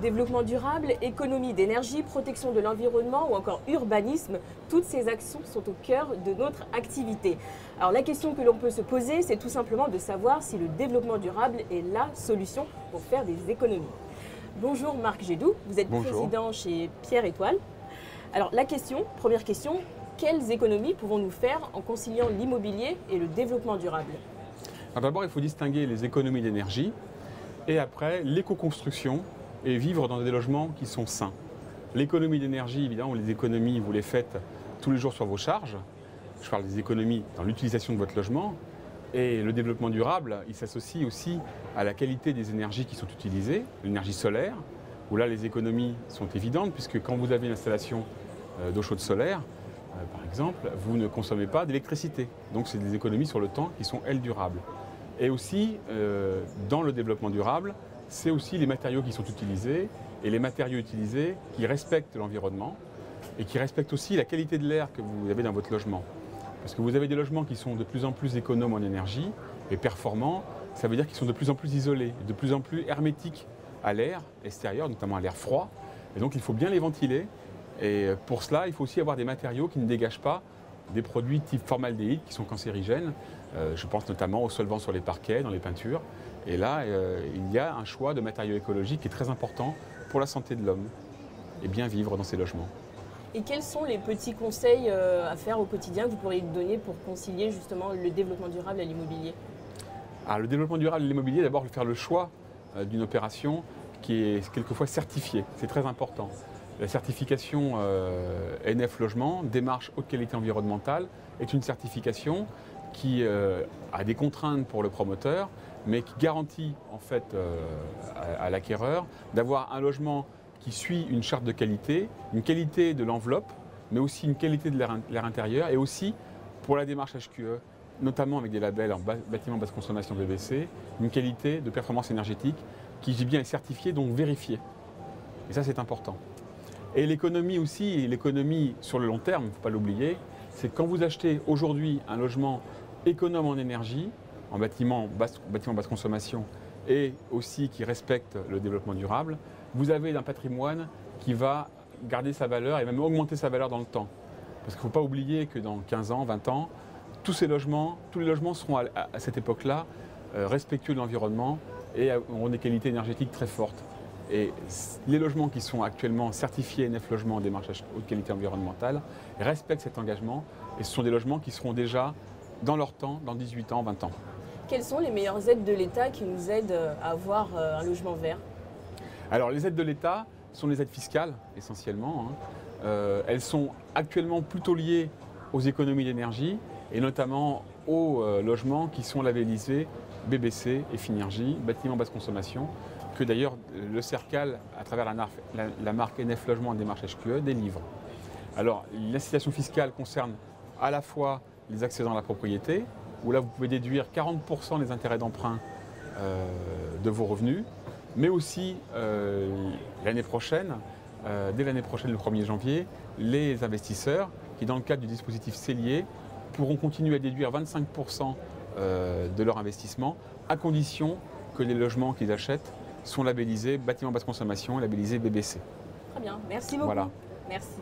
Développement durable, économie d'énergie, protection de l'environnement ou encore urbanisme, toutes ces actions sont au cœur de notre activité. Alors la question que l'on peut se poser, c'est tout simplement de savoir si le développement durable est la solution pour faire des économies. Bonjour Marc Gédou, vous êtes président chez Pierre Étoile. Alors la question, première question, quelles économies pouvons-nous faire en conciliant l'immobilier et le développement durable? Alors d'abord, il faut distinguer les économies d'énergie et après l'éco-construction et vivre dans des logements qui sont sains. L'économie d'énergie, évidemment, les économies, vous les faites tous les jours sur vos charges. Je parle des économies dans l'utilisation de votre logement. Et le développement durable, il s'associe aussi à la qualité des énergies qui sont utilisées, l'énergie solaire, où là les économies sont évidentes, puisque quand vous avez une installation d'eau chaude solaire, par exemple, vous ne consommez pas d'électricité. Donc c'est des économies sur le temps qui sont, elles, durables. Et aussi, dans le développement durable, c'est aussi les matériaux qui sont utilisés, et les matériaux utilisés qui respectent l'environnement, et qui respectent aussi la qualité de l'air que vous avez dans votre logement. Parce que vous avez des logements qui sont de plus en plus économes en énergie et performants, ça veut dire qu'ils sont de plus en plus isolés, de plus en plus hermétiques à l'air extérieur, notamment à l'air froid. Et donc il faut bien les ventiler. Et pour cela, il faut aussi avoir des matériaux qui ne dégagent pas des produits type formaldéhyde qui sont cancérigènes. Je pense notamment aux solvants sur les parquets, dans les peintures. Et là, il y a un choix de matériaux écologiques qui est très important pour la santé de l'homme et bien vivre dans ces logements. Et quels sont les petits conseils à faire au quotidien que vous pourriez donner pour concilier justement le développement durable et l'immobilier? Le développement durable et l'immobilier, d'abord faire le choix d'une opération qui est quelquefois certifiée. C'est très important. La certification NF Logement, démarche haute qualité environnementale, est une certification qui a des contraintes pour le promoteur, mais qui garantit en fait à l'acquéreur d'avoir un logement qui suit une charte de qualité, une qualité de l'enveloppe, mais aussi une qualité de l'air intérieur, et aussi pour la démarche HQE, notamment avec des labels en bâtiment basse consommation BBC, une qualité de performance énergétique qui, je dis bien, est certifiée, donc vérifiée. Et ça, c'est important. Et l'économie aussi, l'économie sur le long terme, il ne faut pas l'oublier, c'est quand vous achetez aujourd'hui un logement économe en énergie, en bâtiment basse consommation, et aussi qui respecte le développement durable, vous avez un patrimoine qui va garder sa valeur et même augmenter sa valeur dans le temps. Parce qu'il ne faut pas oublier que dans 15 ans, 20 ans, tous les logements seront à cette époque-là respectueux de l'environnement et auront des qualités énergétiques très fortes. Et les logements qui sont actuellement certifiés NF Logement en démarche haute qualité environnementale respectent cet engagement et ce sont des logements qui seront déjà dans leur temps, dans 18 ans, 20 ans. Quelles sont les meilleures aides de l'État qui nous aident à avoir un logement vert? Alors les aides de l'État sont les aides fiscales essentiellement. Elles sont actuellement plutôt liées aux économies d'énergie et notamment aux logements qui sont labellisés BBC et Finergie, bâtiment basse consommation, que d'ailleurs le CERCAL, à travers la marque NF Logement en démarche HQE, délivre. Alors l'incitation fiscale concerne à la fois les accédants à la propriété, où là vous pouvez déduire 40% des intérêts d'emprunt de vos revenus, mais aussi l'année prochaine, dès l'année prochaine, le 1er janvier, les investisseurs qui, dans le cadre du dispositif Cellier, pourront continuer à déduire 25% de leur investissement, à condition que les logements qu'ils achètent sont labellisés bâtiment basse consommation et labellisés BBC. Très bien, merci beaucoup. Voilà. Merci.